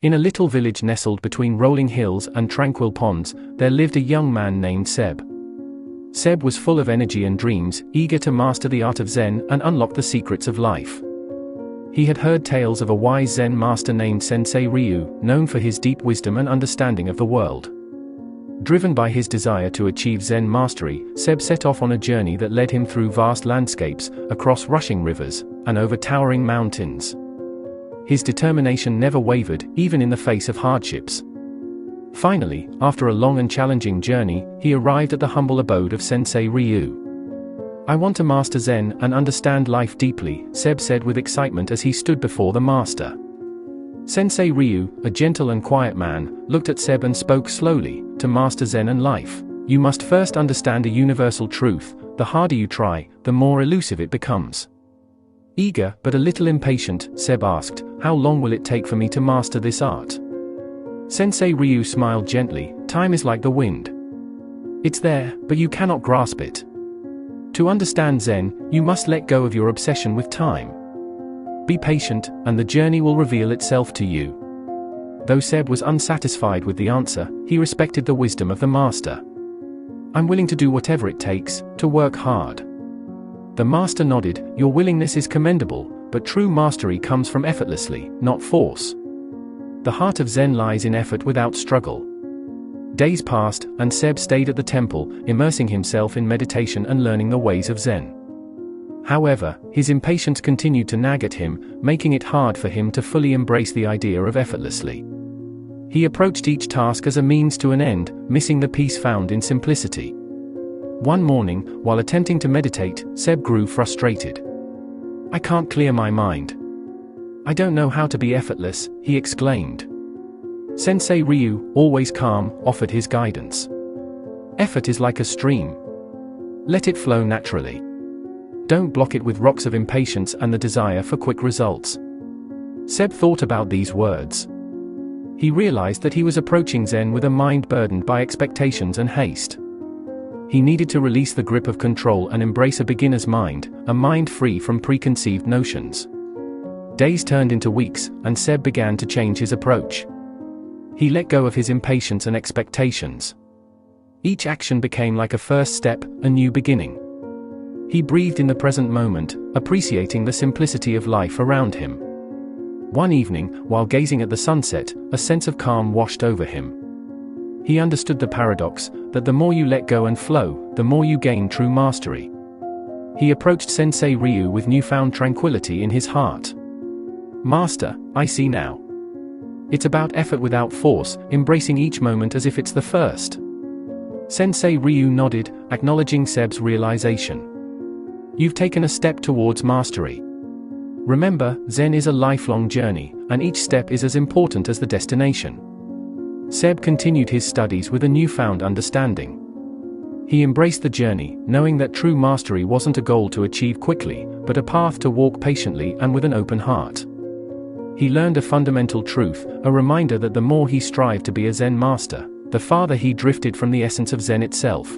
In a little village nestled between rolling hills and tranquil ponds, there lived a young man named Seb. Seb was full of energy and dreams, eager to master the art of Zen and unlock the secrets of life. He had heard tales of a wise Zen master named Sensei Ryu, known for his deep wisdom and understanding of the world. Driven by his desire to achieve Zen mastery, Seb set off on a journey that led him through vast landscapes, across rushing rivers, and over towering mountains. His determination never wavered, even in the face of hardships. Finally, after a long and challenging journey, he arrived at the humble abode of Sensei Ryu. "I want to master Zen and understand life deeply," Seb said with excitement as he stood before the master. Sensei Ryu, a gentle and quiet man, looked at Seb and spoke slowly. "To master Zen and life, you must first understand a universal truth: the harder you try, the more elusive it becomes." Eager, but a little impatient, Seb asked, "How long will it take for me to master this art?" Sensei Ryu smiled gently. "Time is like the wind. It's there, but you cannot grasp it. To understand Zen, you must let go of your obsession with time. Be patient, and the journey will reveal itself to you." Though Seb was unsatisfied with the answer, he respected the wisdom of the master. "I'm willing to do whatever it takes, to work hard." The master nodded. "Your willingness is commendable, but true mastery comes from effortlessly, not force. The heart of Zen lies in effort without struggle." Days passed, and Seb stayed at the temple, immersing himself in meditation and learning the ways of Zen. However, his impatience continued to nag at him, making it hard for him to fully embrace the idea of effortlessly. He approached each task as a means to an end, missing the peace found in simplicity. One morning, while attempting to meditate, Seb grew frustrated. "I can't clear my mind. I don't know how to be effortless," he exclaimed. Sensei Ryu, always calm, offered his guidance. "Effort is like a stream. Let it flow naturally. Don't block it with rocks of impatience and the desire for quick results." Seb thought about these words. He realized that he was approaching Zen with a mind burdened by expectations and haste. He needed to release the grip of control and embrace a beginner's mind, a mind free from preconceived notions. Days turned into weeks, and Seb began to change his approach. He let go of his impatience and expectations. Each action became like a first step, a new beginning. He breathed in the present moment, appreciating the simplicity of life around him. One evening, while gazing at the sunset, a sense of calm washed over him. He understood the paradox, that the more you let go and flow, the more you gain true mastery. He approached Sensei Ryu with newfound tranquility in his heart. "Master, I see now. It's about effort without force, embracing each moment as if it's the first." Sensei Ryu nodded, acknowledging Seb's realization. "You've taken a step towards mastery. Remember, Zen is a lifelong journey, and each step is as important as the destination." Seb continued his studies with a newfound understanding. He embraced the journey, knowing that true mastery wasn't a goal to achieve quickly, but a path to walk patiently and with an open heart. He learned a fundamental truth, a reminder that the more he strived to be a Zen master, the farther he drifted from the essence of Zen itself.